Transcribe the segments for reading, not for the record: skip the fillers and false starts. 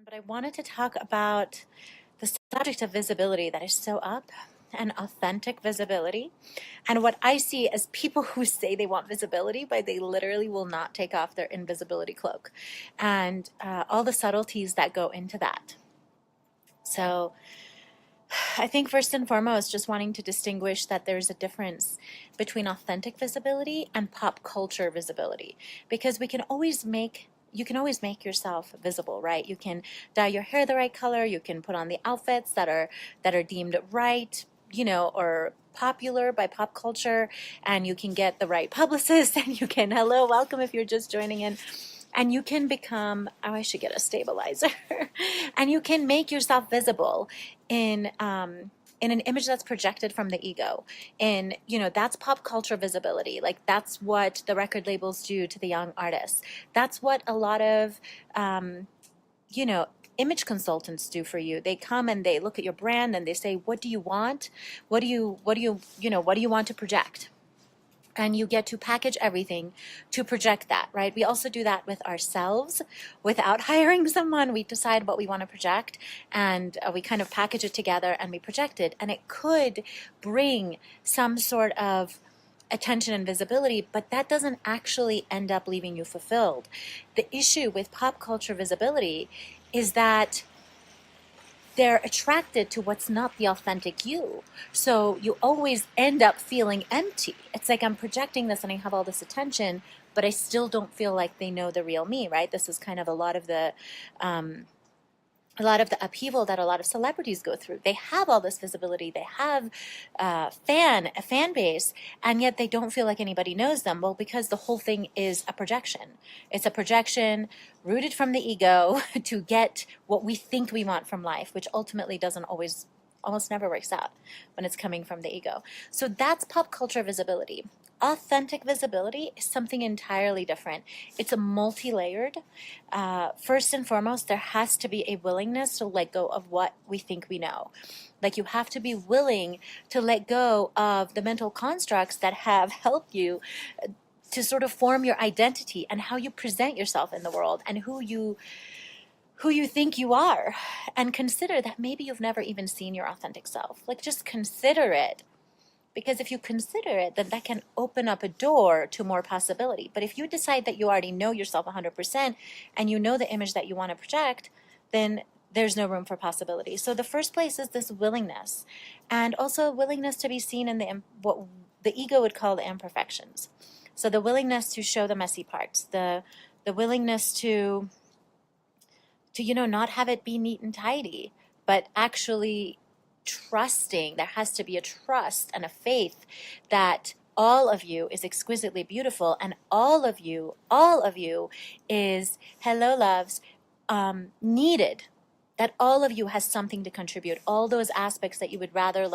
but I wanted to talk about the subject of visibility that is so up and authentic visibility. And what I see as people who say they want visibility, but they literally will not take off their invisibility cloak and all the subtleties that go into that. So I think first and foremost, just wanting to distinguish that there's a difference between authentic visibility and pop culture visibility, because you can always make yourself visible, right? You can dye your hair the right color, you can put on the outfits that are deemed right, or popular by pop culture, and you can get the right publicist, and you can, hello, welcome if you're just joining in, and you can become, oh, I should get a stabilizer, and you can make yourself visible in an image that's projected from the ego. And, that's pop culture visibility. Like, that's what the record labels do to the young artists. That's what a lot of, image consultants do for you. They come and they look at your brand and they say, what do you want? What do you want to project? And you get to package everything to project that, right? We also do that with ourselves without hiring someone. We decide what we want to project, and we kind of package it together and we project it. And it could bring some sort of attention and visibility, but that doesn't actually end up leaving you fulfilled. The issue with pop culture visibility is that they're attracted to what's not the authentic you. So you always end up feeling empty. It's like, I'm projecting this and I have all this attention, but I still don't feel like they know the real me, right? This is kind of a lot of the upheaval that a lot of celebrities go through. They have all this visibility, they have a fan base, and yet they don't feel like anybody knows them. Well, because the whole thing is a projection. It's a projection rooted from the ego to get what we think we want from life, which ultimately almost never works out when it's coming from the ego. So that's pop culture visibility. Authentic visibility is something entirely different. It's a multi-layered. First and foremost, there has to be a willingness to let go of what we think we know. Like, you have to be willing to let go of the mental constructs that have helped you to sort of form your identity and how you present yourself in the world and who you think you are, and consider that maybe you've never even seen your authentic self. Like, just consider it. Because if you consider it, then that can open up a door to more possibility. But if you decide that you already know yourself 100% and you know the image that you want to project, then there's no room for possibility. So the first place is this willingness, and also a willingness to be seen in what the ego would call the imperfections. So the willingness to show the messy parts, the willingness to not have it be neat and tidy, but actually trusting. There has to be a trust and a faith that all of you is exquisitely beautiful, and all of you is, hello loves, needed. That all of you has something to contribute. All those aspects that you would rather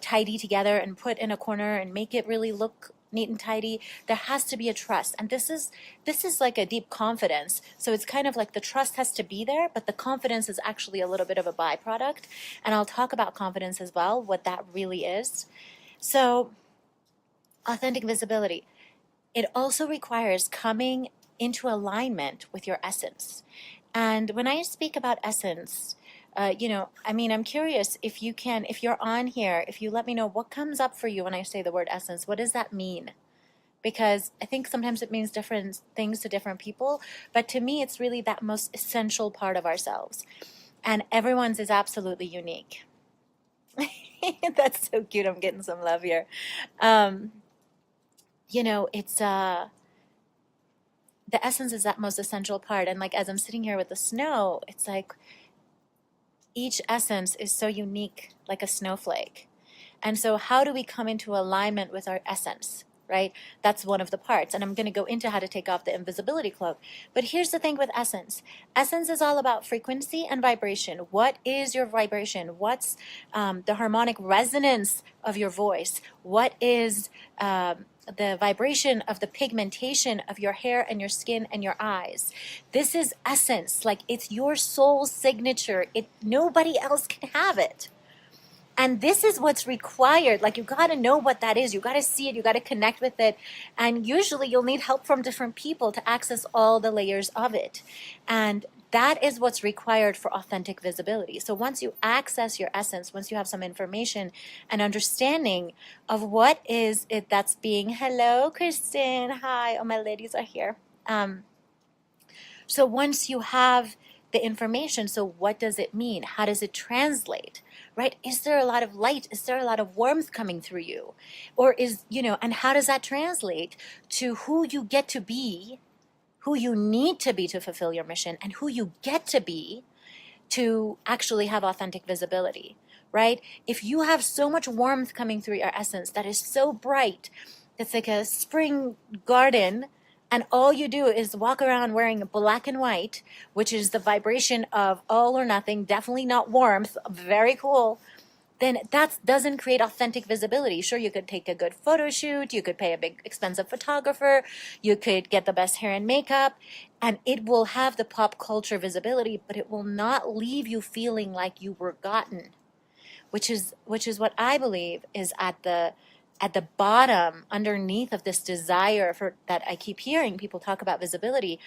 tidy together and put in a corner and make it really look neat and tidy, there has to be a trust. And this is like a deep confidence. So it's kind of like the trust has to be there, but the confidence is actually a little bit of a byproduct. And I'll talk about confidence as well, what that really is. So authentic visibility. It also requires coming into alignment with your essence. And when I speak about essence, I'm curious if you're on here, if you let me know what comes up for you when I say the word essence. What does that mean? Because I think sometimes it means different things to different people, but to me, it's really that most essential part of ourselves. And everyone's is absolutely unique. That's so cute. I'm getting some love here. It's the essence is that most essential part. And like, as I'm sitting here with the snow, it's like each essence is so unique, like a snowflake. And so how do we come into alignment with our essence, right? That's one of the parts. And I'm going to go into how to take off the invisibility cloak. But here's the thing with essence. Essence is all about frequency and vibration. What is your vibration? What's the harmonic resonance of your voice? What is the vibration of the pigmentation of your hair and your skin and your eyes? This is essence. Like, it's your soul signature. Nobody else can have it. And this is what's required. Like, you got to know what that is. You got to see it. You got to connect with it. And usually you'll need help from different people to access all the layers of it. And that is what's required for authentic visibility. So once you access your essence, once you have some information and understanding of what is it that's being, hello, Kristen, hi, oh, my ladies are here. So once you have the information, so what does it mean? How does it translate? Right? Is there a lot of light? Is there a lot of warmth coming through you? Or and how does that translate to who you get to be, who you need to be to fulfill your mission, and who you get to be to actually have authentic visibility, right? If you have so much warmth coming through your essence that is so bright, it's like a spring garden, and all you do is walk around wearing black and white, which is the vibration of all or nothing, definitely not warmth, very cool, then that doesn't create authentic visibility. Sure, you could take a good photo shoot, you could pay a big expensive photographer, you could get the best hair and makeup, and it will have the pop culture visibility, but it will not leave you feeling like you were gotten, which is what I believe is at the bottom, underneath of this desire for that I keep hearing people talk about visibility.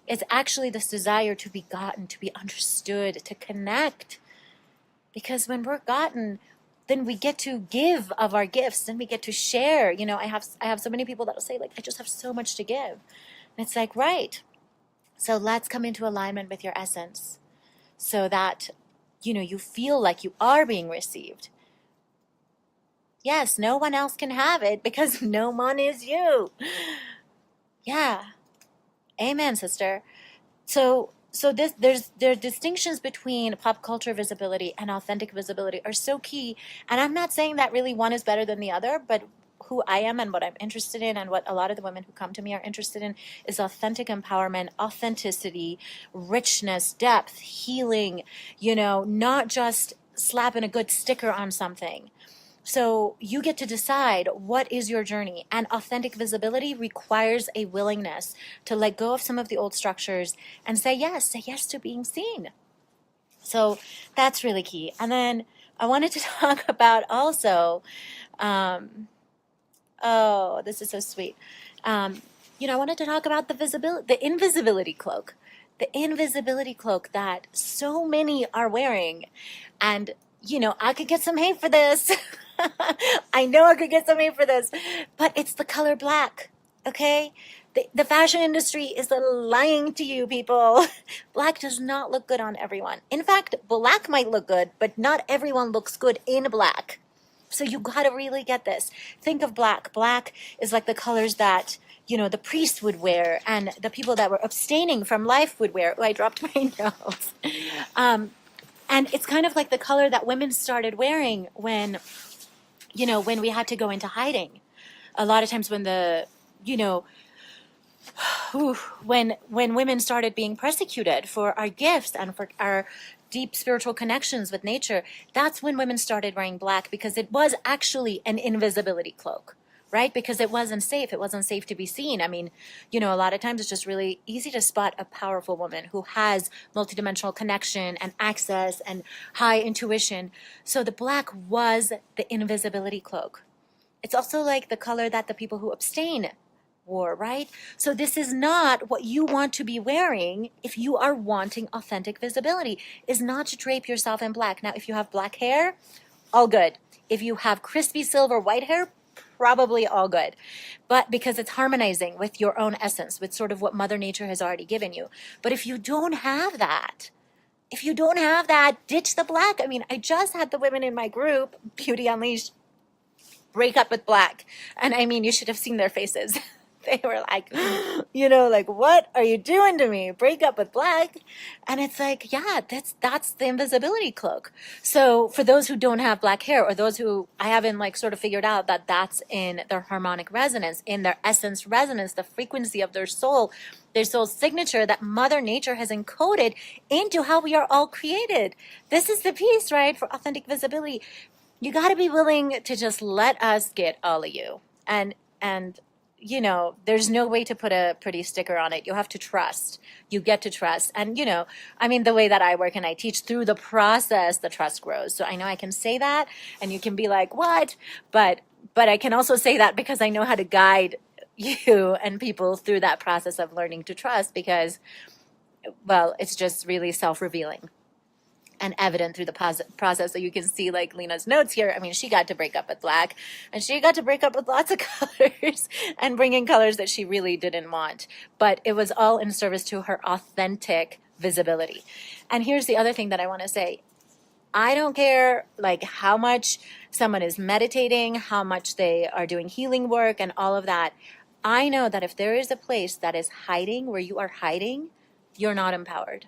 It's actually this desire to be gotten, to be understood, to connect. Because when we're gotten, then we get to give of our gifts, and we get to share. I have so many people that will say, like, I just have so much to give. And it's like, right. So let's come into alignment with your essence so that, you feel like you are being received. Yes, no one else can have it because no one is you. Yeah. Amen, sister. So there's distinctions between pop culture visibility and authentic visibility are so key. And I'm not saying that really one is better than the other, but who I am and what I'm interested in and what a lot of the women who come to me are interested in is authentic empowerment, authenticity, richness, depth, healing, not just slapping a good sticker on something. So you get to decide what is your journey, and authentic visibility requires a willingness to let go of some of the old structures and say yes to being seen. So that's really key. And then I wanted to talk about also, oh, this is so sweet. I wanted to talk about the invisibility cloak that so many are wearing. And I could get some hate for this. I know I could get some hate for this, but it's the color black, okay? The fashion industry is lying to you, people. Black does not look good on everyone. In fact, black might look good, but not everyone looks good in black. So you got to really get this. Think of black. Black is like the colors that, the priests would wear and the people that were abstaining from life would wear. Oh, I dropped my nose. And it's kind of like the color that women started wearing when we had to go into hiding. A lot of times when when women started being persecuted for our gifts and for our deep spiritual connections with nature, that's when women started wearing black, because it was actually an invisibility cloak, right? Because it wasn't safe. It wasn't safe to be seen. I mean, a lot of times it's just really easy to spot a powerful woman who has multidimensional connection and access and high intuition. So the black was the invisibility cloak. It's also like the color that the people who abstain wore, right? So this is not what you want to be wearing if you are wanting authentic visibility, is not to drape yourself in black. Now, if you have black hair, all good. If you have crispy silver white hair, probably all good, but because it's harmonizing with your own essence, with sort of what Mother Nature has already given you. But if you don't have that, ditch the black. I mean, I just had the women in my group, Beauty Unleashed, break up with black. And I mean, you should have seen their faces. They were like, like, what are you doing to me? Break up with black. And it's like, yeah, that's the invisibility cloak. So for those who don't have black hair, or those who I haven't sort of figured out that that's in their harmonic resonance, in their essence resonance, the frequency of their soul signature that Mother Nature has encoded into how we are all created. This is the piece, right? For authentic visibility. You got to be willing to just let us get all of you. And there's no way to put a pretty sticker on it. You have to trust. You get to trust. And, I mean, the way that I work and I teach, through the process, the trust grows. So I know I can say that and you can be like, what? But I can also say that because I know how to guide you and people through that process of learning to trust, because, well, it's just really self-revealing and evident through the process. So you can see, like, Lena's notes here. I mean, she got to break up with black, and she got to break up with lots of colors and bring in colors that she really didn't want. But it was all in service to her authentic visibility. And here's the other thing that I want to say. I don't care, like, how much someone is meditating, how much they are doing healing work and all of that. I know that if there is a place that is hiding, where you are hiding, you're not empowered.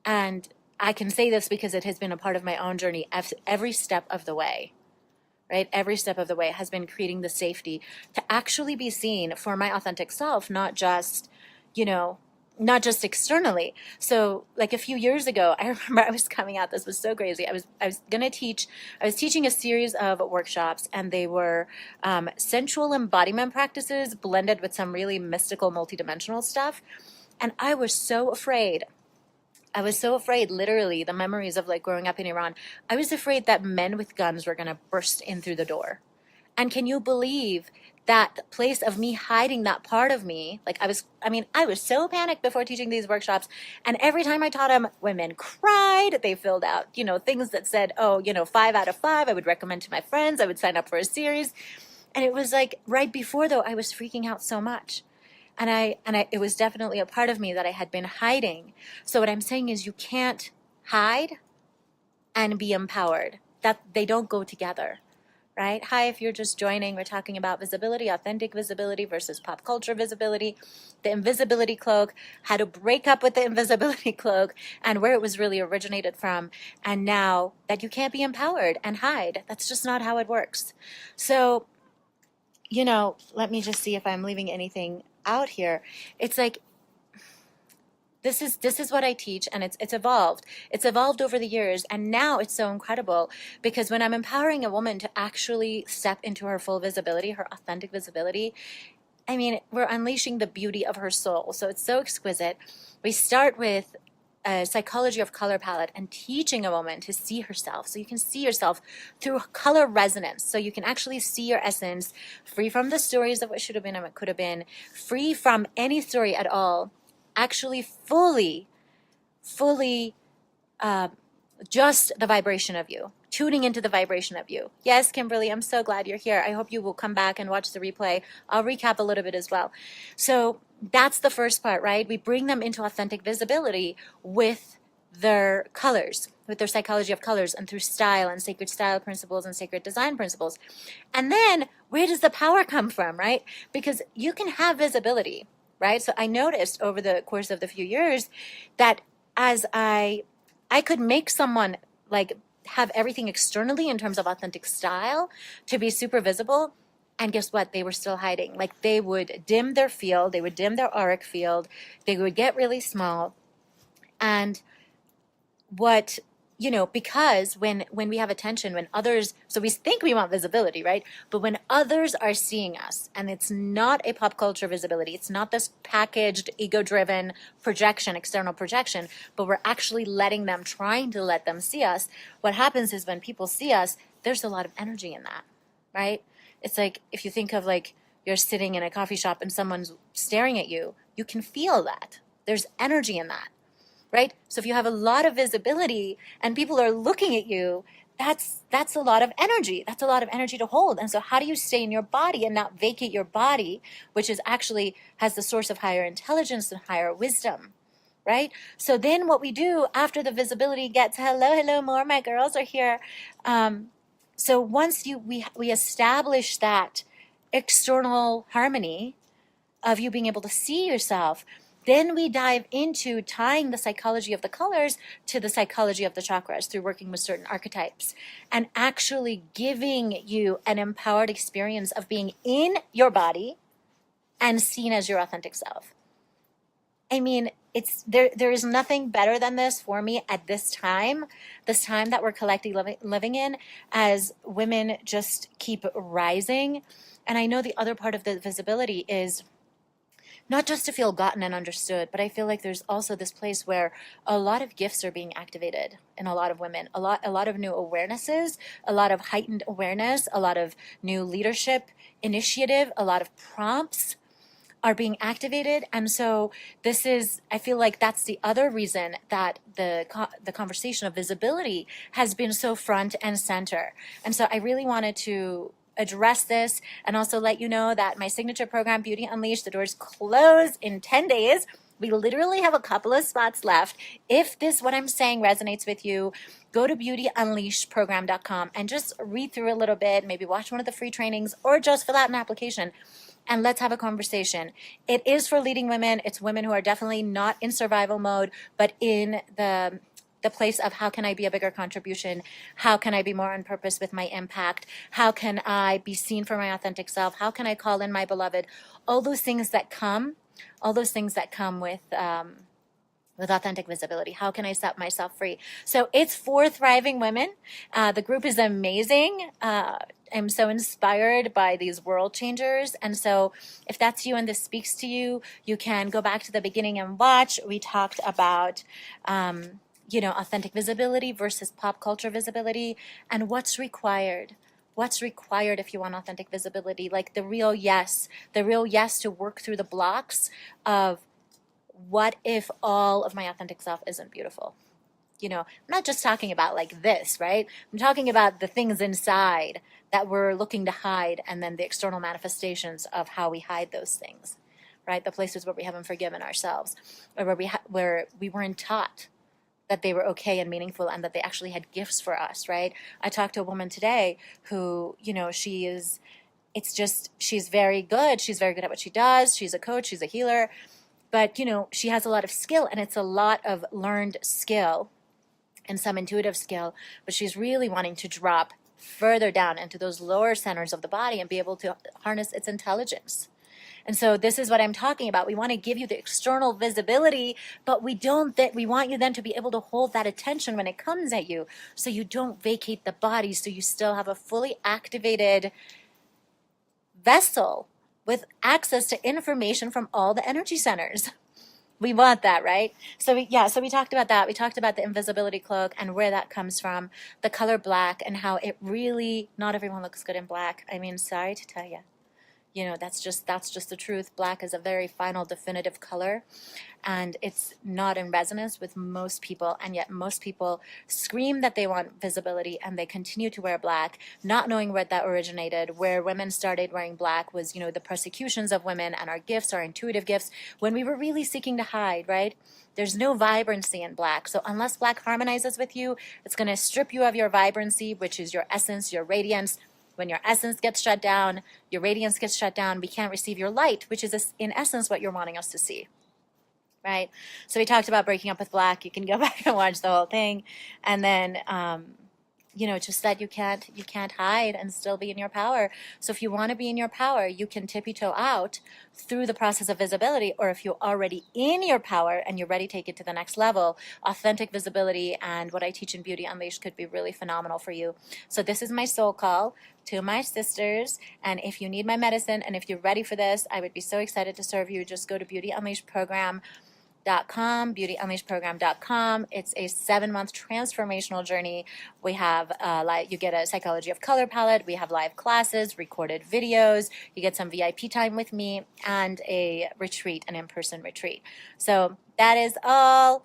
And I can say this because it has been a part of my own journey every step of the way, right? Every step of the way has been creating the safety to actually be seen for my authentic self, not just, not just externally. So like a few years ago, I remember I was coming out, this was so crazy. I was teaching a series of workshops, and they were sensual embodiment practices blended with some really mystical, multidimensional stuff. And I was so afraid. Literally, the memories of like growing up in Iran. I was afraid that men with guns were going to burst in through the door. And can you believe that place of me hiding that part of me? Like I was so panicked before teaching these workshops. And every time I taught them, women cried. They filled out, things that said, 5 out of 5. I would recommend to my friends. I would sign up for a series. And it was like right before, though, I was freaking out so much. And it was definitely a part of me that I had been hiding. So what I'm saying is, you can't hide and be empowered. That they don't go together, right? Hi, if you're just joining, we're talking about visibility, authentic visibility versus pop culture visibility, the invisibility cloak, how to break up with the invisibility cloak, and where it was really originated from. And now that you can't be empowered and hide. That's just not how it works. So, let me just see if I'm leaving anything out here. It's like, this is what I teach, and it's evolved. It's evolved over the years, and now it's so incredible because when I'm empowering a woman to actually step into her full visibility, her authentic visibility, I mean, we're unleashing the beauty of her soul. So it's so exquisite. We start with a psychology of color palette and teaching a woman to see herself. So you can see yourself through color resonance. So you can actually see your essence, free from the stories of what should have been and what could have been, free from any story at all, actually fully just the vibration of you, tuning into the vibration of you. Yes, Kimberly, I'm so glad you're here. I hope you will come back and watch the replay. I'll recap a little bit as well. So that's the first part, right? We bring them into authentic visibility with their colors, with their psychology of colors, and through style and sacred style principles and sacred design principles. And then where does the power come from, right? Because you can have visibility, right? So I noticed over the course of the few years that as I could make someone like have everything externally in terms of authentic style to be super visible. And guess what? They were still hiding. Like they would dim their field. They would dim their auric field. They would get really small. And because when we have attention, when others, so we think we want visibility, right? But when others are seeing us, and it's not a pop culture visibility, it's not this packaged, ego-driven projection, external projection, but we're actually trying to let them see us. What happens is when people see us, there's a lot of energy in that, right? It's like, if you think of like, you're sitting in a coffee shop and someone's staring at you, you can feel that. There's energy in that. Right? So if you have a lot of visibility and people are looking at you, that's a lot of energy. That's a lot of energy to hold. And so how do you stay in your body and not vacate your body, which is actually has the source of higher intelligence and higher wisdom, right? So then what we do after the visibility gets, hello, more, my girls are here. So once we establish that external harmony of you being able to see yourself, then we dive into tying the psychology of the colors to the psychology of the chakras through working with certain archetypes and actually giving you an empowered experience of being in your body and seen as your authentic self. I mean, there is nothing better than this for me at this time that we're collectively living in as women just keep rising And I know the other part of the visibility is not just to feel gotten and understood, but I feel like there's also this place where a lot of gifts are being activated in a lot of women, a lot of new awarenesses, a lot of heightened awareness, a lot of new leadership initiative, a lot of prompts are being activated. And so this is, I feel like that's the other reason that the conversation of visibility has been so front and center. And so I really wanted to address this and also let you know that my signature program, Beauty Unleashed, the doors close in 10 days. We literally have a couple of spots left. If this, what I'm saying, resonates with you, go to beautyunleashedprogram.com and just read through a little bit, maybe watch one of the free trainings or just fill out an application and let's have a conversation. It is for leading women. It's women who are definitely not in survival mode, but in the place of how can I be a bigger contribution? How can I be more on purpose with my impact? How can I be seen for my authentic self? How can I call in my beloved? All those things that come with authentic visibility. How can I set myself free? So it's for thriving women. The group is amazing. I'm so inspired by these world changers. And so if that's you and this speaks to you, you can go back to the beginning and watch. We talked about, authentic visibility versus pop culture visibility and what's required. What's required if you want authentic visibility? Like the real yes to work through the blocks of what if all of my authentic self isn't beautiful? I'm not just talking about like this, right? I'm talking about the things inside that we're looking to hide and then the external manifestations of how we hide those things, right? The places where we haven't forgiven ourselves or where we weren't taught that they were okay and meaningful and that they actually had gifts for us, right? I talked to a woman today who, she's very good. She's very good at what she does. She's a coach, she's a healer, but, she has a lot of skill and it's a lot of learned skill and some intuitive skill, but she's really wanting to drop further down into those lower centers of the body and be able to harness its intelligence. And so this is what I'm talking about. We want to give you the external visibility, but we want you then to be able to hold that attention when it comes at you so you don't vacate the body, so you still have a fully activated vessel with access to information from all the energy centers. We want that, right? So we talked about that. We talked about the invisibility cloak and where that comes from, the color black and how it really, not everyone looks good in black. I mean, sorry to tell you. That's just the truth. Black is a very final, definitive color, and it's not in resonance with most people, and yet most people scream that they want visibility, and they continue to wear black, not knowing where that originated. Where women started wearing black was, the persecutions of women and our gifts, our intuitive gifts, when we were really seeking to hide, right? There's no vibrancy in black. So unless black harmonizes with you, it's going to strip you of your vibrancy, which is your essence, your radiance. When your essence gets shut down, your radiance gets shut down, we can't receive your light, which is in essence what you're wanting us to see, right? So we talked about breaking up with black. You can go back and watch the whole thing. And then, just that you can't hide and still be in your power. So if you want to be in your power, you can tippy toe out through the process of visibility, or if you're already in your power and you're ready to take it to the next level, authentic visibility and what I teach in Beauty Unleashed could be really phenomenal for you. So this is my soul call to my sisters, and if you need my medicine and if you're ready for this, I would be so excited to serve you. Just go to beautyunleashedprogram.com. It's a 7-month transformational journey. We have you get a psychology of color palette. We have live classes, recorded videos. You get some VIP time with me and a retreat, an in-person retreat. So that is all.